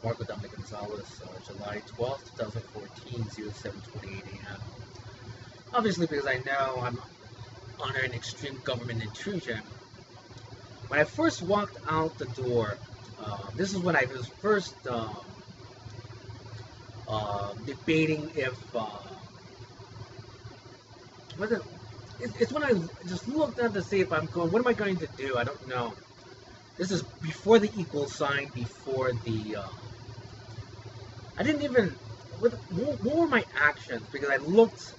Marco Dominic Gonzalez, July 12th, 2014, 07:28 a.m. Obviously, because I know I'm under an extreme government intrusion. When I first walked out the door, this is when I was first debating if whether it's when I just looked at to see if I'm going. What am I going to do? I don't know. This is before the equal sign, before the. I didn't even. What were my actions? Because I looked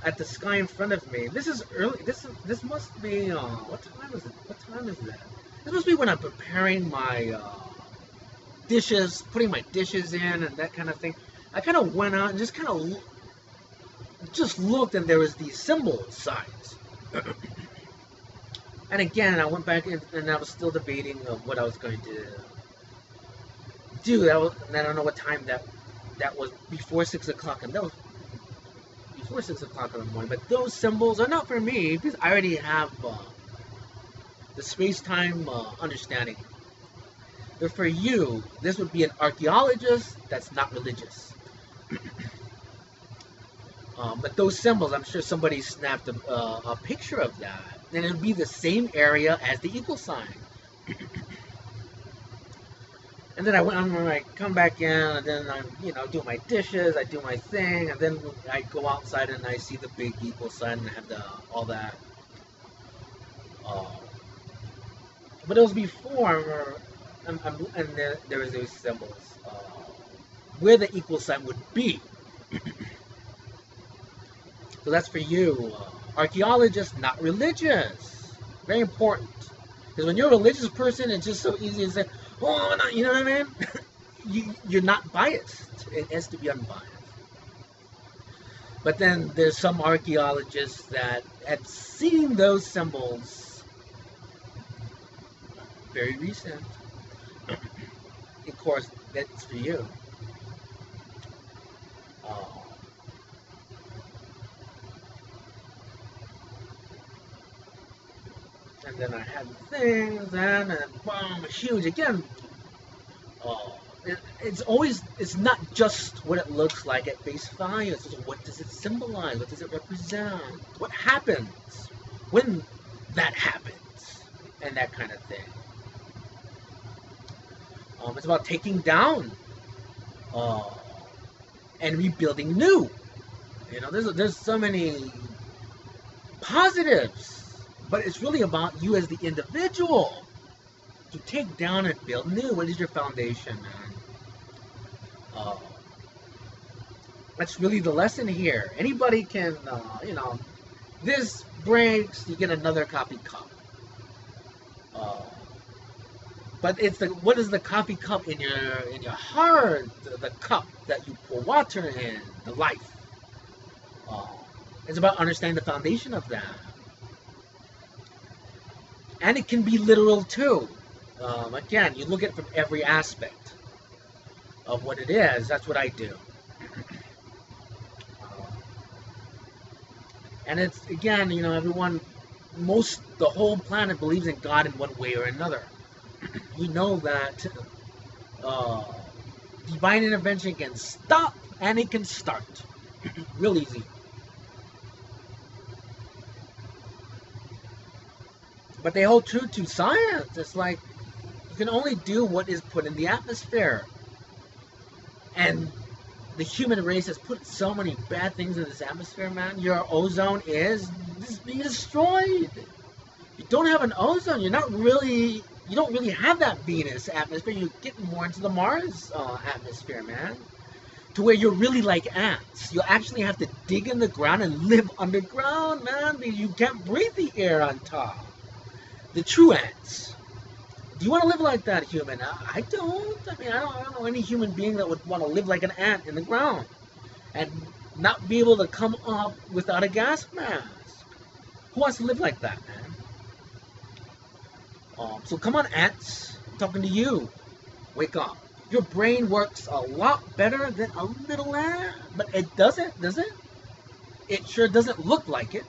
at the sky in front of me. This is early. This must be. What time is it? What time is that? This must be when I'm preparing my dishes, putting my dishes in, and that kind of thing. I kind of went out and just kind of just looked, and there was these symbol signs. And again, I went back and I was still debating what I was going to do. And I don't know what time that was before 6 o'clock, and that was before 6 o'clock in the morning. But those symbols are not for me because I already have the space-time understanding. They're for you. This would be an archaeologist that's not religious. But those symbols, I'm sure somebody snapped a picture of that. And it would be the same area as the equal sign. And then when I come back in, and then I, do my dishes, I do my thing, and then I go outside and I see the big equal sign and I have all that. But it was before, and there was those symbols where the equal sign would be. So that's for you, archaeologists, not religious. Very important. Because when you're a religious person, it's just so easy to say, oh, I'm not, you know what I mean? You're not biased. It has to be unbiased. But then there's some archaeologists that have seen those symbols very recent. Of course, that's for you. And then I had things, and boom, huge again. It's not just what it looks like at face value. It's just what does it symbolize? What does it represent? What happens when that happens? And that kind of thing. It's about taking down and rebuilding new. There's so many positives. But it's really about you as the individual to take down and build new. What is your foundation, man? That's really the lesson here. Anybody can, this breaks, you get another coffee cup. But it's what is the coffee cup in your heart? The cup that you pour water in, the life. It's about understanding the foundation of that. And it can be literal too. Again, you look at it from every aspect of what it is. That's what I do. And it's, again, everyone, the whole planet believes in God in one way or another. We know that divine intervention can stop and it can start. Real easy. But they hold true to science. It's like you can only do what is put in the atmosphere. And the human race has put so many bad things in this atmosphere, man. Your ozone is being destroyed. You don't have an ozone. You don't really have that Venus atmosphere. You're getting more into the Mars atmosphere, man. To where you're really like ants. You actually have to dig in the ground and live underground, man. You can't breathe the air on top. The true ants. Do you want to live like that, human? I don't. I mean, I don't know any human being that would want to live like an ant in the ground and not be able to come up without a gas mask. Who wants to live like that, man? So come on, ants. I'm talking to you. Wake up. Your brain works a lot better than a little ant. But it doesn't, does it? It sure doesn't look like it.